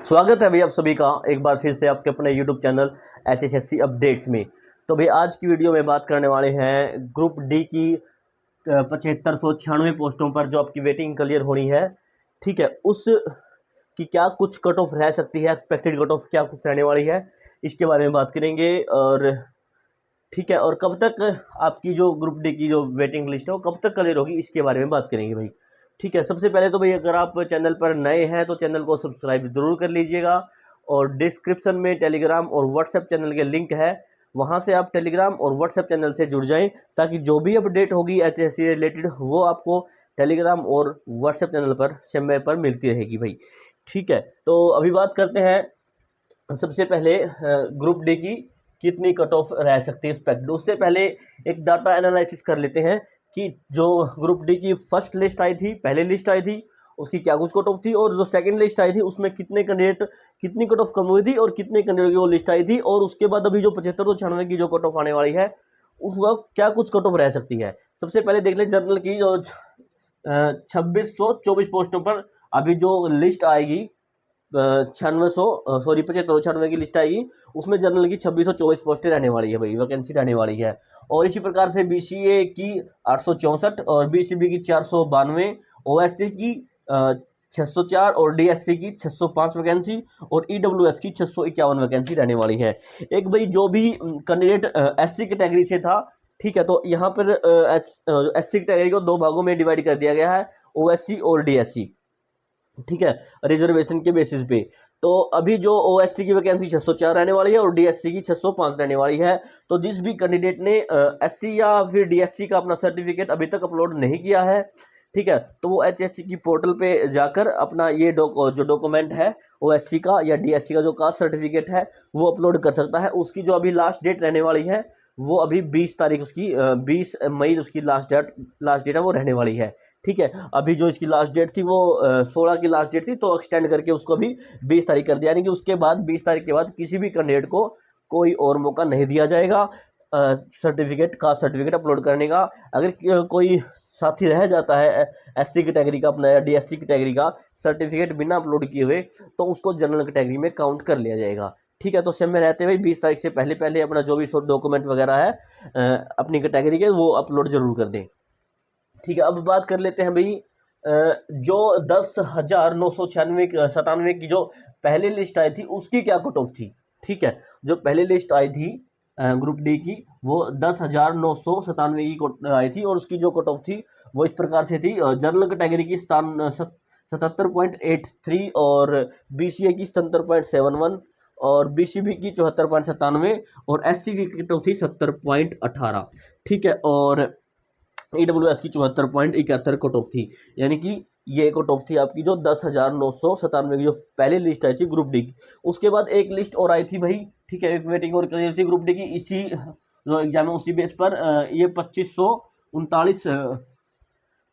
स्वागत है भैया आप सभी का एक बार फिर से आपके अपने YouTube चैनल HSSC अपडेट्स में। तो भैया आज की वीडियो में बात करने वाले हैं ग्रुप डी की 7596 पोस्टों पर जो आपकी वेटिंग क्लियर होनी है। ठीक है, उस की क्या कुछ कट ऑफ रह सकती है, एक्सपेक्टेड कट ऑफ क्या कुछ रहने वाली है, इसके बारे में बात करेंगे। और ठीक है, और कब तक आपकी जो ग्रुप डी की जो वेटिंग लिस्ट है वो कब तक क्लियर होगी, इसके बारे में बात करेंगे भाई। ठीक है, सबसे पहले तो भाई अगर आप चैनल पर नए हैं तो चैनल को सब्सक्राइब जरूर कर लीजिएगा, और डिस्क्रिप्शन में टेलीग्राम और व्हाट्सएप चैनल के लिंक है, वहाँ से आप टेलीग्राम और व्हाट्सएप चैनल से जुड़ जाएं, ताकि जो भी अपडेट होगी HSC रिलेटेड वो आपको टेलीग्राम और व्हाट्सएप चैनल पर समय पर मिलती रहेगी भाई। ठीक है, तो अभी बात करते हैं सबसे पहले ग्रुप डी की कितनी कट ऑफ रह सकती है एक्सपेक्टेड। उससे पहले एक डाटा एनालिसिस कर लेते हैं कि जो ग्रुप डी की फर्स्ट लिस्ट आई थी, पहले लिस्ट आई थी, उसकी क्या कुछ कट ऑफ थी, और जो सेकंड लिस्ट आई थी उसमें कितने कैंडिडेट कितनी कट ऑफ कम हुई थी और कितने कैंडिडेट की वो लिस्ट आई थी, और उसके बाद अभी जो 7596 की जो कट ऑफ आने वाली है उस वक्त क्या कुछ कट ऑफ रह सकती है। सबसे पहले देख ले जनरल की जो 2624 पोस्टों पर अभी जो लिस्ट आएगी, 7596 की लिस्ट आएगी, उसमें जनरल की 2624 पोस्टें रहने वाली है भाई, वैकेंसी रहने वाली है। और इसी प्रकार से BCA की 864 और BCB की 492, OSC की 604 और DSC की 605 वैकेंसी और EWS की 651 वैकेंसी रहने वाली है। एक भाई जो भी कैंडिडेट SC कैटेगरी से था, ठीक है, तो यहाँ पर SC कैटेगरी को दो भागों में डिवाइड कर दिया गया है, OSC और DSC। ठीक है, रिजर्वेशन के बेसिस पे। तो अभी जो OSC की वैकेंसी 604 रहने वाली है और DSC की 605 रहने वाली है। तो जिस भी कैंडिडेट ने SC या फिर DSC का अपना सर्टिफिकेट अभी तक अपलोड नहीं किया है, ठीक है, तो वो HSC की पोर्टल पे जाकर अपना ये जो डॉक्यूमेंट है OSC का या DSC का जो कास्ट सर्टिफिकेट है वो अपलोड कर सकता है। उसकी जो अभी लास्ट डेट रहने वाली है वो अभी 20 तारीख उसकी 20 मई उसकी लास्ट डेट है वो रहने वाली है। ठीक है, अभी जो इसकी लास्ट डेट थी वो 16 की लास्ट डेट थी, तो एक्सटेंड करके उसको अभी 20 तारीख कर दिया, यानी कि उसके बाद 20 तारीख के बाद किसी भी कैंडिडेट को कोई और मौका नहीं दिया जाएगा कास्ट सर्टिफिकेट अपलोड करने का। अगर कोई साथी रह जाता है SC कैटेगरी का अपना या DSC कैटेगरी का सर्टिफिकेट बिना अपलोड किए हुए, तो उसको जनरल कैटेगरी में काउंट कर लिया जाएगा। ठीक है, तो समय रहते हुए 20 तारीख से पहले पहले अपना जो भी डॉक्यूमेंट वगैरह है अपनी कैटेगरी के वो अपलोड जरूर कर दें। ठीक है, अब बात कर लेते हैं भाई जो 10,997 की जो पहली लिस्ट आई थी उसकी क्या कट ऑफ थी। ठीक है, जो पहली लिस्ट आई थी ग्रुप डी की वो 10,997 की आई थी, और उसकी जो कट ऑफ थी वो इस प्रकार से थी। जनरल कैटेगरी की 77.83 और BCA की 77.71 और BCB की 74.97 और SC की कट ऑफ थी 70.18। ठीक है, और EWS की 74.71 कट ऑफ थी, यानी कि ये कट ऑफ थी आपकी जो 10,997 की जो पहली लिस्ट आई थी ग्रुप डी की। उसके बाद एक लिस्ट और आई थी भाई, ठीक है, एक वेटिंग और क्लियर थी ग्रुप डी की, इसी जो एग्जाम है उसी बेस पर ये 2539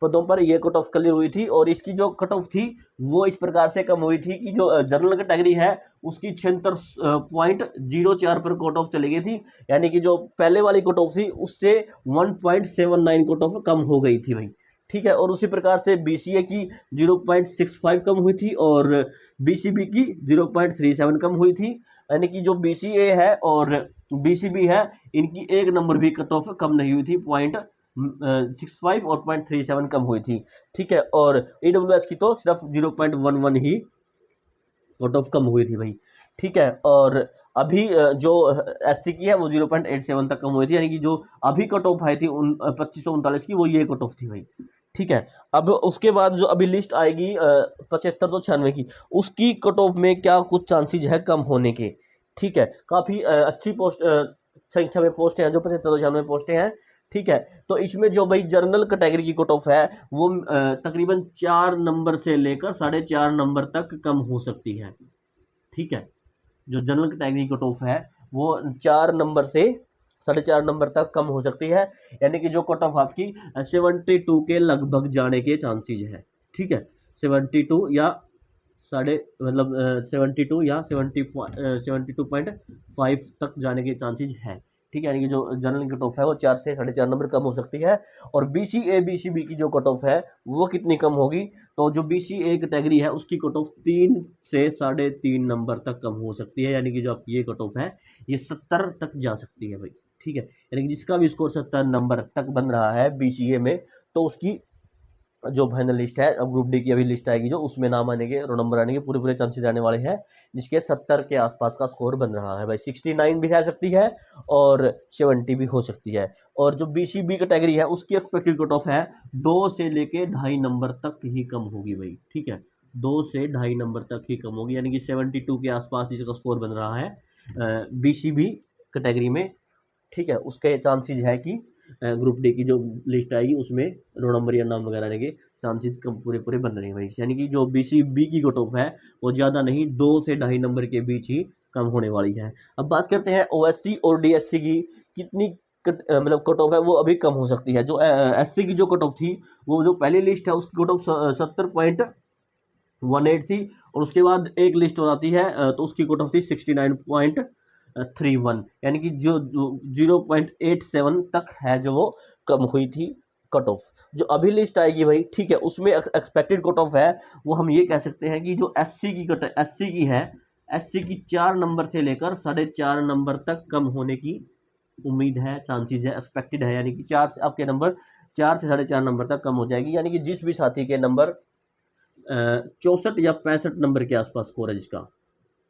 पदों पर ये कट ऑफ क्लियर हुई थी। और इसकी जो कट ऑफ थी वो इस प्रकार से कम हुई थी कि जो जनरल कैटेगरी है उसकी 76.04 पर कट ऑफ चली गई थी, यानी कि जो पहले वाली कट ऑफ थी उससे 1.79 कट ऑफ कम हो गई थी भाई। ठीक है, और उसी प्रकार से BCA की 0.65 कम हुई थी और BCB की 0.37 कम हुई थी, यानी कि जो BCA है और BCB है इनकी एक नंबर भी कट ऑफ कम नहीं हुई थी, 0.65 और 0.37 कम हुई थी। ठीक है, और EWS की तो सिर्फ 0.11 ही कट ऑफ कम हुई थी भाई। ठीक है, और अभी जो SC की है वो 0.87 तक कम हुई थी, यानी कि जो अभी कट ऑफ आई थी 2539 की वो ये कट ऑफ थी भाई। ठीक है, अब उसके बाद जो अभी लिस्ट आएगी 7596 की, उसकी कट ऑफ में क्या कुछ चांसेस है कम होने के। ठीक है, काफ़ी अच्छी संख्या में पोस्ट हैं, जो 7596 पोस्टें हैं। ठीक है, तो इसमें जो भाई जनरल कैटेगरी की कट ऑफ है वो तकरीबन 4 नंबर से लेकर 4.5 नंबर तक कम हो सकती है। ठीक है, जो जनरल कैटेगरी कट ऑफ है वो 4 नंबर से 4.5 नंबर तक कम हो सकती है, यानी कि जो कट ऑफ आपकी 72 के लगभग जाने के चांसेस है। ठीक है, 72 या साढ़े मतलब 72 या 72.5 तक जाने के चांसेस है। ठीक है, यानी कि जो जनरल कट ऑफ है वो 4 से 4.5 नंबर कम हो सकती है। और BCA BCB की जो कट ऑफ है वो कितनी कम होगी, तो जो BCA कैटेगरी है उसकी कट ऑफ 3 से 3.5 नंबर तक कम हो सकती है, यानी कि जो आपकी ये कट ऑफ है ये 70 तक जा सकती है भाई। ठीक है, यानी कि जिसका भी स्कोर 70 नंबर तक बन रहा है BCA में, तो उसकी जो फाइनल लिस्ट है, अब ग्रुप डी की अभी लिस्ट आएगी जो, उसमें नाम आने के, रोल नंबर आने के पूरे पूरे चांसेस आने वाले हैं, जिसके 70 के आसपास का स्कोर बन रहा है भाई। 69 भी रह सकती है और 70 भी हो सकती है। और जो BCB कैटेगरी है उसकी एक्सपेक्टेड कट ऑफ है 2 से लेके 2.5 नंबर तक ही कम होगी भाई। ठीक है, 2 से 2.5 नंबर तक ही कम होगी, यानी कि 72 के आसपास जिसका स्कोर बन रहा है BCB कैटेगरी में। ठीक है, उसके चांसेस है कि ग्रुप डी की जो लिस्ट आएगी उसमें रोल नंबर या नाम वगैरह आने के चांसेस कम पूरे पूरे बन रहे हैं भाई। यानी कि जो BCB की कट ऑफ है वो ज़्यादा नहीं, 2 से 2.5 नंबर के बीच ही कम होने वाली है। अब बात करते हैं OSC और DSC की कितनी मतलब कट ऑफ है वो अभी कम हो सकती है। जो SC की जो कट ऑफ थी, वो जो पहली लिस्ट है उसकी कट ऑफ 70.18 थी, और उसके बाद एक लिस्ट हो जाती है तो उसकी कट ऑफ थी 69.31, यानी कि जो 0.87 तक है जो वो कम हुई थी कट ऑफ। जो अभी लिस्ट आएगी भाई, ठीक है, उसमें एक्सपेक्टेड कट ऑफ है वो हम ये कह सकते हैं कि जो SC की है, SC की 4 नंबर से लेकर 4.5 नंबर तक कम होने की उम्मीद है, चांसेस है, एक्सपेक्टेड है, यानी कि 4 से आपके नंबर 4 से 4.5 नंबर तक कम हो जाएगी। यानी कि जिस भी साथी के नंबर 64 या 65 नंबर के आसपास स्कोर है, जिसका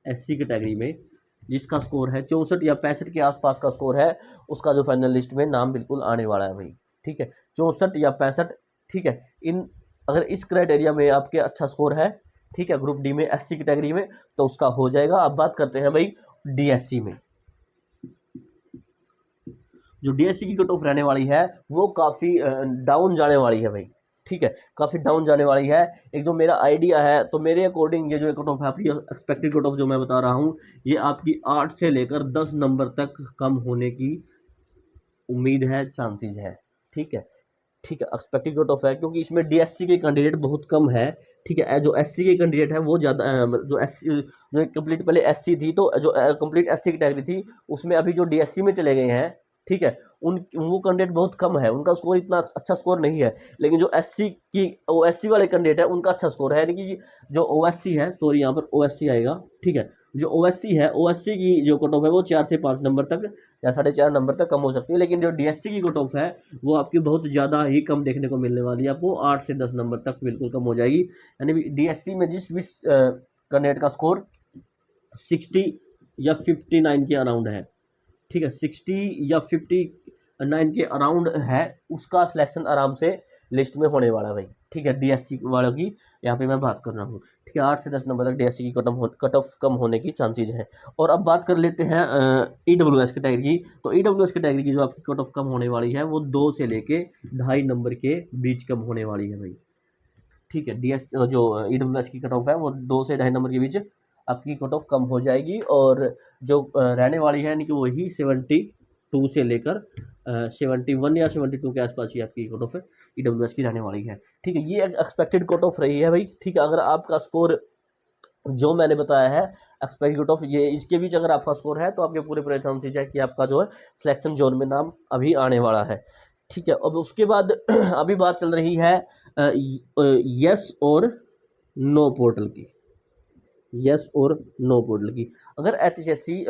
SC कैटेगरी में जिसका स्कोर है 64 या 65 के आसपास का स्कोर है, उसका जो फाइनल लिस्ट में नाम बिल्कुल आने वाला है भाई। ठीक है, 64 या 65, ठीक है, इन अगर इस क्राइटेरिया में आपके अच्छा स्कोर है, ठीक है, ग्रुप डी में SC कैटेगरी में, तो उसका हो जाएगा। अब बात करते हैं भाई DSC में। जो DSC की कट ऑफ रहने वाली है वो काफ़ी डाउन जाने वाली है भाई। ठीक है, काफ़ी डाउन जाने वाली है। एक जो मेरा आइडिया है, तो मेरे अकॉर्डिंग ये जो कट ऑफ है आपकी एक्सपेक्टेड कट ऑफ जो मैं बता रहा हूँ, ये आपकी 8 से लेकर 10 नंबर तक कम होने की उम्मीद है, चांसेस है। ठीक है, ठीक है, एक्सपेक्टेड कट ऑफ है, क्योंकि इसमें DSC के कैंडिडेट बहुत कम है। ठीक है, जो SC के कैंडिडेट है वो ज़्यादा, जो SC जो कंप्लीट पहले SC थी, तो जो कंप्लीट SC कैटेगरी थी उसमें अभी जो DSC में चले गए हैं, ठीक है, उन वो कैंडिडेट बहुत कम है, उनका स्कोर इतना अच्छा स्कोर नहीं है। लेकिन जो SC की OSC वाले कैंडिडेट है उनका अच्छा स्कोर है, यानी कि जो OSC है, सॉरी यहाँ पर OSC आएगा। ठीक है, जो OSC है, OSC की जो कट ऑफ है वो 4 से 5 नंबर तक या 4.5 नंबर तक कम हो सकती है। लेकिन जो DSC की कट ऑफ है वो आपकी बहुत ज़्यादा ही कम देखने को मिलने वाली है, आपको 8 से 10 नंबर तक बिल्कुल कम हो जाएगी। यानी DSC में जिस भी कैंडिडेट का स्कोर 60 या 59 के अराउंड है, ठीक है, 60 या 59 के अराउंड है, उसका सिलेक्शन आराम से लिस्ट में होने वाला है भाई। ठीक है, DSC वालों की यहाँ पे मैं बात कर रहा हूँ। ठीक है, 8 से 10 नंबर तक DSC की कट ऑफ कम होने की चांसेज है। और अब बात कर लेते हैं EWS कैटेगरी की। तो EWS कैटेगरी की जो आपकी कट ऑफ कम होने वाली है वो 2 से लेके 2.5 नंबर के बीच कम होने वाली है भाई। ठीक है, जो EWS की कट ऑफ है वो 2 से 2.5 नंबर के बीच आपकी कट ऑफ कम हो जाएगी, और जो रहने वाली है यानी कि वही 72 से लेकर 71 या 72 के आसपास ही आपकी कट ऑफ है EWS की रहने वाली है। ठीक है, ये एक्सपेक्टेड कट ऑफ रही है भाई। ठीक है, अगर आपका स्कोर जो मैंने बताया है एक्सपेक्टेड कट ऑफ, ये इसके बीच अगर आपका स्कोर है तो आपके पूरे पूरे चांसेज है कि आपका जो है सिलेक्शन जोन में नाम अभी आने वाला है। ठीक है, अब उसके बाद अभी बात चल रही है यस और नो पोर्टल की। यस और नो पोर्टल की, अगर HSC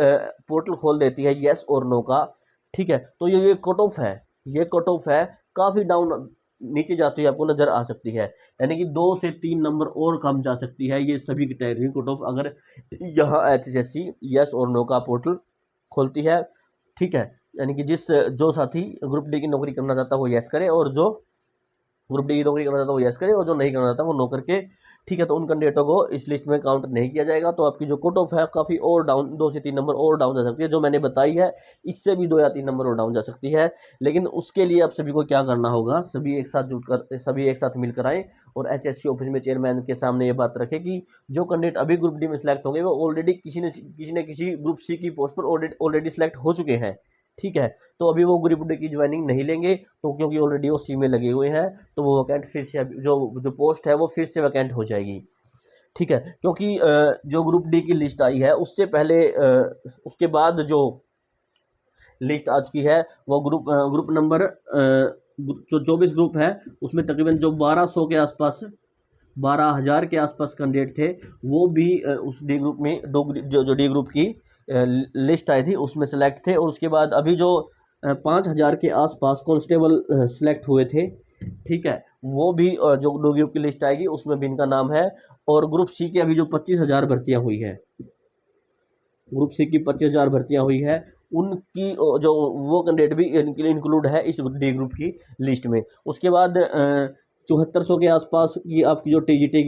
पोर्टल खोल देती है यस और नो का, ठीक है, तो ये कट ऑफ है, ये कट ऑफ है काफ़ी डाउन नीचे जाती है, आपको नज़र आ सकती है। यानी कि 2 से 3 नंबर और कम जा सकती है ये सभी कैटेगरी कट ऑफ, अगर यहाँ HSC यस और नो का पोर्टल खोलती है। ठीक है, यानी कि जो साथी ग्रुप डी की नौकरी करना चाहता है वो यस करे, और जो ग्रुप डी की नौकरी करना चाहता है वो यस करे, और जो नहीं करना चाहता वो नो करके। ठीक है, तो उन कैंडिडेटों को इस लिस्ट में काउंट नहीं किया जाएगा। तो आपकी जो कट ऑफ है काफ़ी और डाउन, 2 से 3 नंबर और डाउन जा सकती है, जो मैंने बताई है इससे भी 2 या 3 नंबर और डाउन जा सकती है। लेकिन उसके लिए आप सभी को क्या करना होगा, सभी एक साथ जुटकर, सभी एक साथ मिलकर आए और HSC ऑफिस में चेयरमैन के सामने ये बात रखें कि जो कैंडिडेट अभी ग्रुप डी में सिलेक्ट होंगे वो ऑलरेडी किसी न किसी ग्रुप सी की पोस्ट पर ऑलरेडी सिलेक्ट हो चुके हैं। ठीक है, तो अभी वो ग्रुप डी की ज्वाइनिंग नहीं लेंगे, तो क्योंकि ऑलरेडी वो सी में लगे हुए हैं, तो वो वैकेंट फिर से जो पोस्ट है वो फिर से वैकेंट हो जाएगी। ठीक है, क्योंकि जो ग्रुप डी की लिस्ट आई है उससे पहले उसके बाद जो लिस्ट आ चुकी है। वो ग्रुप नंबर जो 24 ग्रुप है उसमें तकरीबन जो 1200 के आसपास 12,000 के आसपास कैंडिडेट थे वो भी उस डी ग्रुप में जो डी ग्रुप की लिस्ट आई थी उसमें सेलेक्ट थे। और उसके बाद अभी जो 5,000 के आसपास कांस्टेबल सेलेक्ट हुए थे, ठीक है, वो भी जो दो ग्रुप की लिस्ट आएगी उसमें भी इनका नाम है। और ग्रुप सी की अभी जो 25,000 भर्तियां हुई है, ग्रुप सी की 25,000 भर्तियां हुई है, उनकी जो वो कैंडिडेट भी इंक्लूड है इस डी ग्रुप की लिस्ट में। उसके बाद 7400 के आसपास की आपकी जो टीजीटी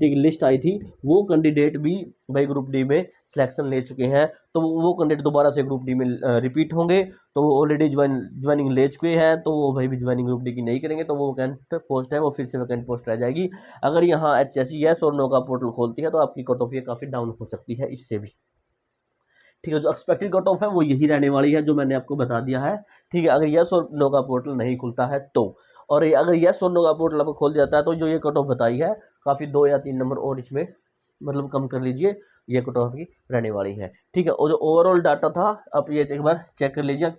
की लिस्ट आई थी वो कैंडिडेट भी भाई ग्रुप डी में सिलेक्शन ले चुके हैं। तो वो कैंडिडेट दोबारा से ग्रुप डी में रिपीट होंगे। तो वो ऑलरेडी ज्वाइनिंग ले चुके हैं तो वो भाई भी ज्वाइनिंग ग्रुप डी की नहीं करेंगे, तो वो वैकेंट पोस्ट है वो फिर से वैकेंट पोस्ट रह जाएगी। अगर यहाँ HSC येस और नो का पोर्टल खोलती है तो आपकी कट ऑफ ये काफ़ी डाउन हो सकती है इससे भी। ठीक है, जो एक्सपेक्टेड कट ऑफ है वो यही रहने वाली है जो मैंने आपको बता दिया है। ठीक है, अगर येस और नो का पोर्टल नहीं खुलता है तो, और अगर येस और नो का पोर्टल आपको खोल जाता है तो जो ये कट ऑफ बताई है काफ़ी 2 या 3 नंबर और इसमें मतलब कम कर लीजिए, ये कट ऑफ की रहने वाली है। ठीक है, और जो ओवरऑल डाटा था आप ये एक बार चेक कर लीजिए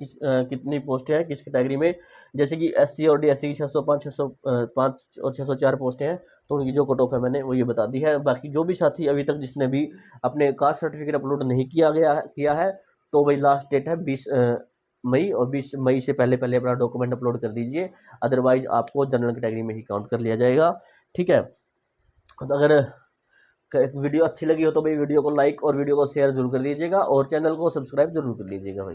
कितनी पोस्टें हैं किस कैटेगरी में। जैसे कि SC और DSC की 605, 605 और 604 पोस्टें हैं, तो उनकी जो कट ऑफ है मैंने वो ये बता दी है। बाकी जो भी साथी अभी तक जिसने भी अपने कास्ट सर्टिफिकेट अपलोड नहीं किया है तो भाई लास्ट डेट है 20 मई, और 20 मई से पहले अपना डॉक्यूमेंट अपलोड कर दीजिए, अदरवाइज आपको जनरल कैटेगरी में ही काउंट कर लिया जाएगा। ठीक है, तो अगर वीडियो अच्छी लगी हो तो भाई वीडियो को लाइक और वीडियो को शेयर जरूर कर लीजिएगा और चैनल को सब्सक्राइब जरूर कर लीजिएगा भाई।